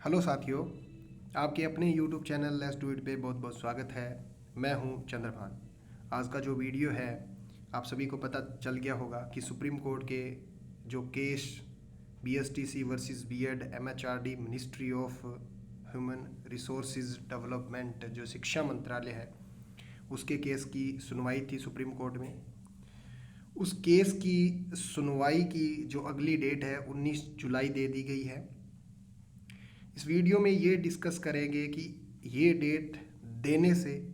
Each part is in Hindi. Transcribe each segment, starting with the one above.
हेलो साथियों, आपके अपने YouTube channel let's do it पे बहुत बहुत स्वागत है। मैं हूं चंद्रभान। आज का जो वीडियो है, आप सभी को पता चल गया होगा कि सुप्रीम कोर्ट के जो case BSTC versus BEd MHRD ministry of human resources development जो शिक्षा मंत्रालय है, उसके केस की सुनवाई थी सुप्रीम कोर्ट में। उस केस की सुनवाई की जो अगली डेट है 19 जुलाई दे दी गई है। इस वीडियो में ये डिस्कस करेंगे कि ये डेट देने से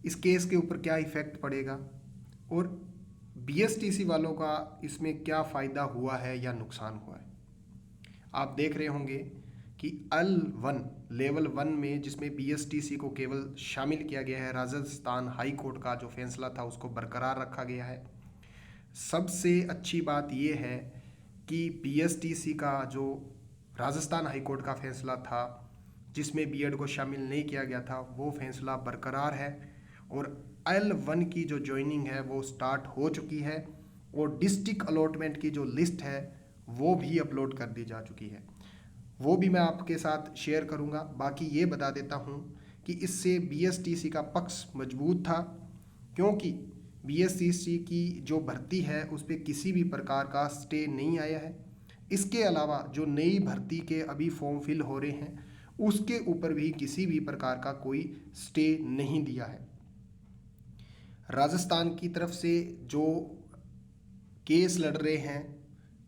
इस केस के ऊपर क्या इफ़ेक्ट पड़ेगा और BSTC वालों का इसमें क्या फ़ायदा हुआ है या नुकसान हुआ है। आप देख रहे होंगे कि L1 लेवल 1 में जिसमें BSTC को केवल शामिल किया गया है, राजस्थान हाई कोर्ट का जो फैसला था उसको बरकरार रखा गया है। सबसे अच्छी बात ये है कि BSTC का जो राजस्थान हाई कोर्ट का फैसला था जिसमें बीएड को शामिल नहीं किया गया था, वो फैसला बरकरार है और L1 की जो ज्वाइनिंग है वो स्टार्ट हो चुकी है और डिस्ट्रिक्ट अलॉटमेंट की जो लिस्ट है वो भी अपलोड कर दी जा चुकी है। वो भी मैं आपके साथ शेयर करूंगा। बाकी ये बता देता हूं कि इससे BSTC का पक्ष मजबूत था, क्योंकि BSTC की जो भर्ती है उस पर किसी भी प्रकार का स्टे नहीं आया है। इसके अलावा जो नई भर्ती के अभी फॉर्म फिल हो रहे हैं उसके ऊपर भी किसी भी प्रकार का कोई स्टे नहीं दिया है। राजस्थान की तरफ से जो केस लड़ रहे हैं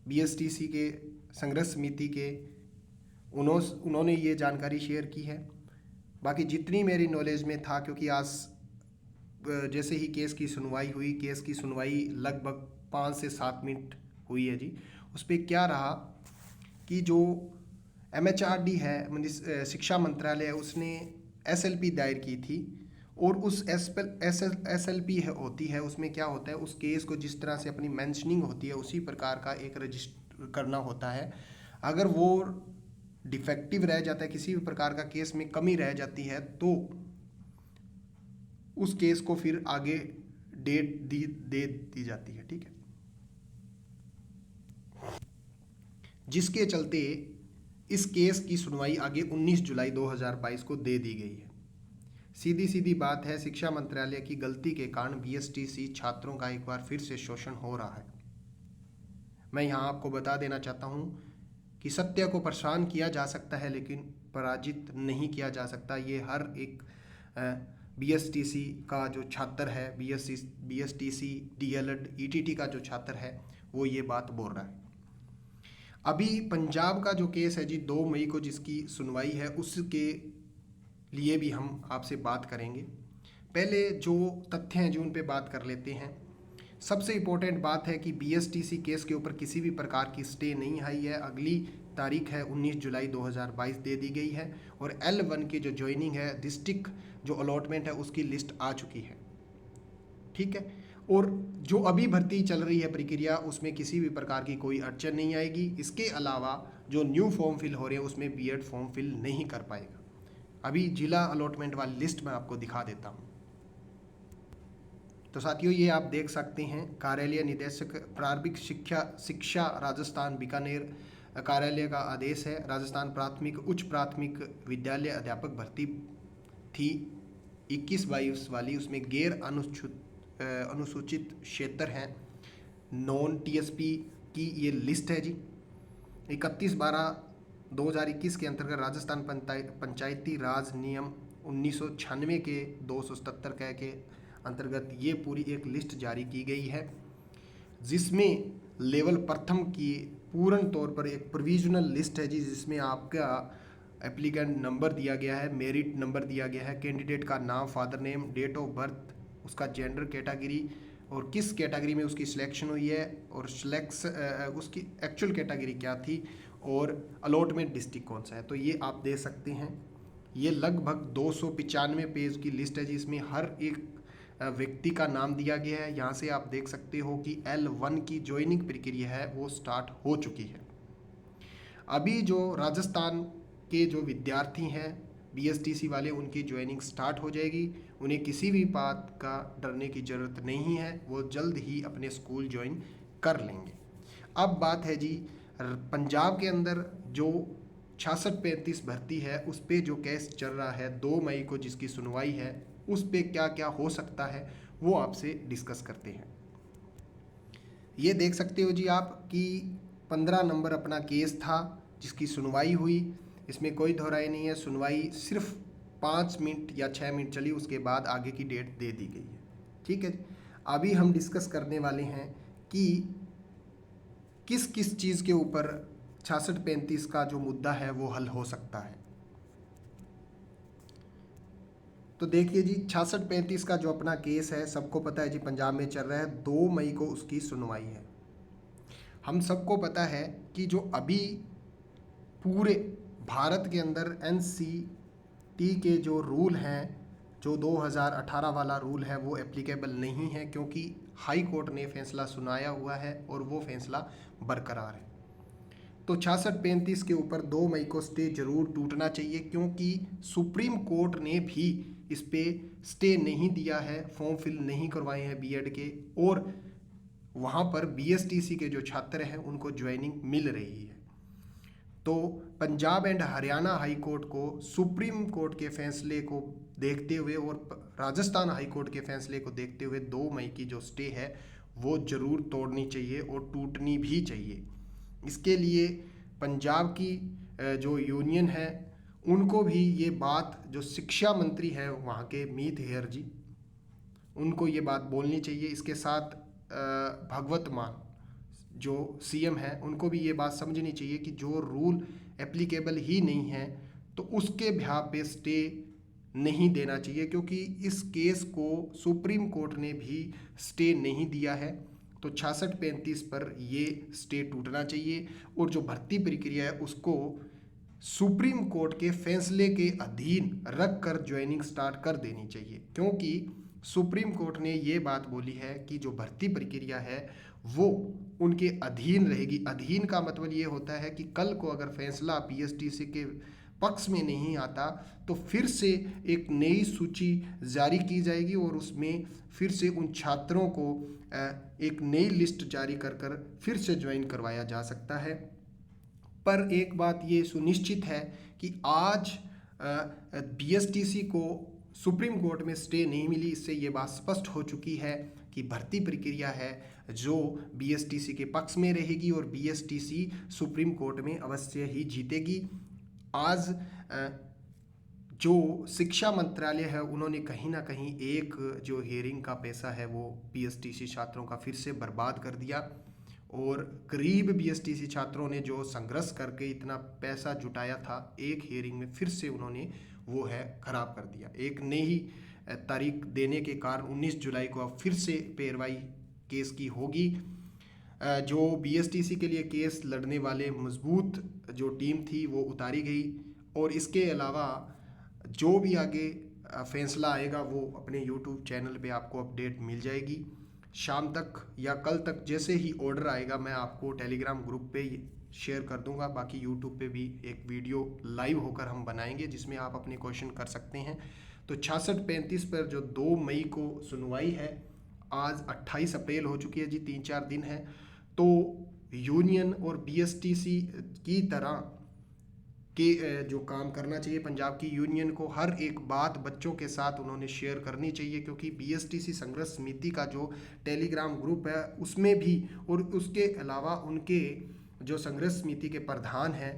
BSTC के संघर्ष समिति के, उन्होंने ये जानकारी शेयर की है। बाकी जितनी मेरी नॉलेज में था, क्योंकि आज जैसे ही केस की सुनवाई हुई, केस की सुनवाई लगभग 5 से 7 मिनट हुई है जी। उस पर क्या रहा कि जो MHRD है, शिक्षा मंत्रालय है, उसने SLP दायर की थी और उस SLP होती है, उसमें क्या होता है, उस केस को जिस तरह से अपनी मेंशनिंग होती है उसी प्रकार का एक रजिस्टर करना होता है। अगर वो डिफेक्टिव रह जाता है, किसी भी प्रकार का केस में कमी रह जाती है, तो उस केस को फिर आगे डेट दे दी जाती है। ठीक है, जिसके चलते इस केस की सुनवाई आगे 19 जुलाई 2022 को दे दी गई है। सीधी सीधी बात है, शिक्षा मंत्रालय की गलती के कारण BSTC छात्रों का एक बार फिर से शोषण हो रहा है। मैं यहाँ आपको बता देना चाहता हूँ कि सत्य को परेशान किया जा सकता है लेकिन पराजित नहीं किया जा सकता। ये हर एक BSTC का जो छात्र है, BSTC DLED ETT का जो छात्र है, वो ये बात बोल रहा है। अभी पंजाब का जो केस है जी, 2 मई को जिसकी सुनवाई है, उसके लिए भी हम आपसे बात करेंगे। पहले जो तथ्य हैं जी उन पे बात कर लेते हैं। सबसे इम्पोर्टेंट बात है कि BSTC केस के ऊपर किसी भी प्रकार की स्टे नहीं आई है। अगली तारीख है 19 जुलाई 2022 दे दी गई है और L1 की जो ज्वाइनिंग है, डिस्ट्रिक्ट जो अलॉटमेंट है, उसकी लिस्ट आ चुकी है। ठीक है, और जो अभी भर्ती चल रही है प्रक्रिया, उसमें किसी भी प्रकार की कोई अड़चन नहीं आएगी। इसके अलावा जो न्यू फॉर्म फिल हो रहे हैं उसमें बीएड फॉर्म फिल नहीं कर पाएगा। अभी जिला अलॉटमेंट वाली लिस्ट मैं आपको दिखा देता हूँ। तो साथियों, ये आप देख सकते हैं, कार्यालय निदेशक प्रारंभिक शिक्षा राजस्थान बीकानेर कार्यालय का आदेश है। राजस्थान प्राथमिक उच्च प्राथमिक विद्यालय अध्यापक भर्ती थी 21-22 वाली, उसमें गैर अनुसूचित क्षेत्र हैं, नॉन TSP की ये लिस्ट है जी। 31/12/2021 के अंतर्गत राजस्थान पंचायती राज नियम 1996 के 277 के अंतर्गत ये पूरी एक लिस्ट जारी की गई है, जिसमें लेवल प्रथम की पूर्ण तौर पर एक प्रोविजनल लिस्ट है जी, जिसमें आपका एप्लीकेंट नंबर दिया गया है, मेरिट नंबर दिया गया है, कैंडिडेट का नाम, father name, date of birth, उसका जेंडर कैटेगरी और किस कैटेगरी में उसकी सिलेक्शन हुई है और उसकी एक्चुअल कैटेगरी क्या थी और अलॉटमेंट डिस्ट्रिक्ट कौन सा है। तो ये आप दे सकते हैं। ये लगभग 295 पेज की लिस्ट है जिसमें हर एक व्यक्ति का नाम दिया गया है। यहाँ से आप देख सकते हो कि L1 की ज्वाइनिंग प्रक्रिया है वो स्टार्ट हो चुकी है। अभी जो राजस्थान के जो विद्यार्थी हैं BSTC वाले, उनकी ज्वाइनिंग स्टार्ट हो जाएगी। उन्हें किसी भी बात का डरने की ज़रूरत नहीं है, वो जल्द ही अपने स्कूल ज्वाइन कर लेंगे। अब बात है जी पंजाब के अंदर जो 6635 भर्ती है उस पे जो केस चल रहा है 2 मई को जिसकी सुनवाई है, उस पे क्या क्या हो सकता है वो आपसे डिस्कस करते हैं। ये देख सकते हो जी आप कि 15 नंबर अपना केस था जिसकी सुनवाई हुई। इसमें कोई दोहराई नहीं है, सुनवाई सिर्फ 5 मिनट या 6 मिनट चली, उसके बाद आगे की डेट दे दी गई है। ठीक है, अभी हम डिस्कस करने वाले हैं कि किस किस चीज़ के ऊपर 6635 का जो मुद्दा है वो हल हो सकता है। तो देखिए जी, 6635 का जो अपना केस है सबको पता है जी, पंजाब में चल रहा है। 2 मई को उसकी सुनवाई है। हम सबको पता है कि जो अभी पूरे भारत के अंदर एनसीटी के जो रूल हैं, जो 2018 वाला रूल है वो एप्लीकेबल नहीं है, क्योंकि हाई कोर्ट ने फैसला सुनाया हुआ है और वो फैसला बरकरार है। तो 6635 के ऊपर 2 मई को स्टे जरूर टूटना चाहिए, क्योंकि सुप्रीम कोर्ट ने भी इस पे स्टे नहीं दिया है, फॉर्म फिल नहीं करवाए हैं बीएड के, और वहाँ पर बीएसटीसी के जो छात्र हैं उनको ज्वाइनिंग मिल रही है। तो Punjab and Haryana high court को सुप्रीम कोर्ट के फैसले को देखते हुए और राजस्थान हाई कोर्ट के फैसले को देखते हुए 2 मई की जो स्टे है वो ज़रूर तोड़नी चाहिए और टूटनी भी चाहिए। इसके लिए पंजाब की जो यूनियन है उनको भी ये बात, जो शिक्षा मंत्री है वहाँ के मीत हेयर जी, उनको ये बात बोलनी चाहिए। इसके साथ भगवत मान जो सीएम है उनको भी ये बात समझनी चाहिए कि जो रूल एप्लीकेबल ही नहीं है तो उसके बिहाफ पे स्टे नहीं देना चाहिए, क्योंकि इस केस को सुप्रीम कोर्ट ने भी स्टे नहीं दिया है। तो 6635 पर ये स्टे टूटना चाहिए और जो भर्ती प्रक्रिया है उसको सुप्रीम कोर्ट के फैसले के अधीन रख कर ज्वाइनिंग स्टार्ट कर देनी चाहिए, क्योंकि सुप्रीम कोर्ट ने ये बात बोली है कि जो भर्ती प्रक्रिया है वो उनके अधीन रहेगी। अधीन का मतलब ये होता है कि कल को अगर फैसला पीएसटीसी के पक्ष में नहीं आता तो फिर से एक नई सूची जारी की जाएगी और उसमें फिर से उन छात्रों को एक नई लिस्ट जारी कर फिर से ज्वाइन करवाया जा सकता है। पर एक बात ये सुनिश्चित है कि आज बीएसटीसी को सुप्रीम कोर्ट में स्टे नहीं मिली, इससे ये बात स्पष्ट हो चुकी है कि भर्ती प्रक्रिया है जो बीएसटीसी के पक्ष में रहेगी और बीएसटीसी सुप्रीम कोर्ट में अवश्य ही जीतेगी। आज जो शिक्षा मंत्रालय है उन्होंने कहीं ना कहीं एक जो हियरिंग का पैसा है वो बीएसटीसी छात्रों का फिर से बर्बाद कर दिया, और गरीब बीएसटीसी छात्रों ने जो संघर्ष करके इतना पैसा जुटाया था एक हियरिंग में, फिर से उन्होंने वो है खराब कर दिया। एक नई तारीख देने के कारण 19 जुलाई को अब फिर से पेरवाई केस की होगी। जो बीएसटीसी के लिए केस लड़ने वाले मजबूत जो टीम थी वो उतारी गई, और इसके अलावा जो भी आगे फैसला आएगा वो अपने यूट्यूब चैनल पे आपको अपडेट मिल जाएगी। शाम तक या कल तक जैसे ही ऑर्डर आएगा मैं आपको टेलीग्राम ग्रुप पे शेयर कर दूंगा। बाकी यूट्यूब पे भी एक वीडियो लाइव होकर हम बनाएंगे जिसमें आप अपने क्वेश्चन कर सकते हैं। तो 6635 पर जो 2 मई को सुनवाई है, आज 28 अप्रैल हो चुकी है जी, 3-4 दिन है। तो यूनियन और बीएसटीसी की तरह के जो काम करना चाहिए पंजाब की यूनियन को, हर एक बात बच्चों के साथ उन्होंने शेयर करनी चाहिए, क्योंकि बीएसटीसी संघर्ष समिति का जो टेलीग्राम ग्रुप है उसमें भी, और उसके अलावा उनके जो संघर्ष समिति के प्रधान हैं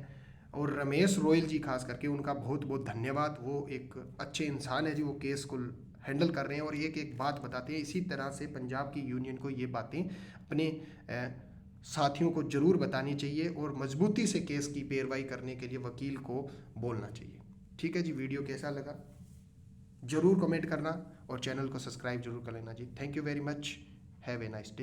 और रमेश रोयल जी खास करके, उनका बहुत बहुत धन्यवाद। वो एक अच्छे इंसान है जी, वो केस को हैंडल कर रहे हैं और एक एक बात बताते हैं। इसी तरह से पंजाब की यूनियन को ये बातें अपने साथियों को जरूर बतानी चाहिए और मजबूती से केस की पैरवाई करने के लिए वकील को बोलना चाहिए। ठीक है जी, वीडियो कैसा लगा जरूर कमेंट करना और चैनल को सब्सक्राइब जरूर कर लेना जी। Thank you very much, have a nice day.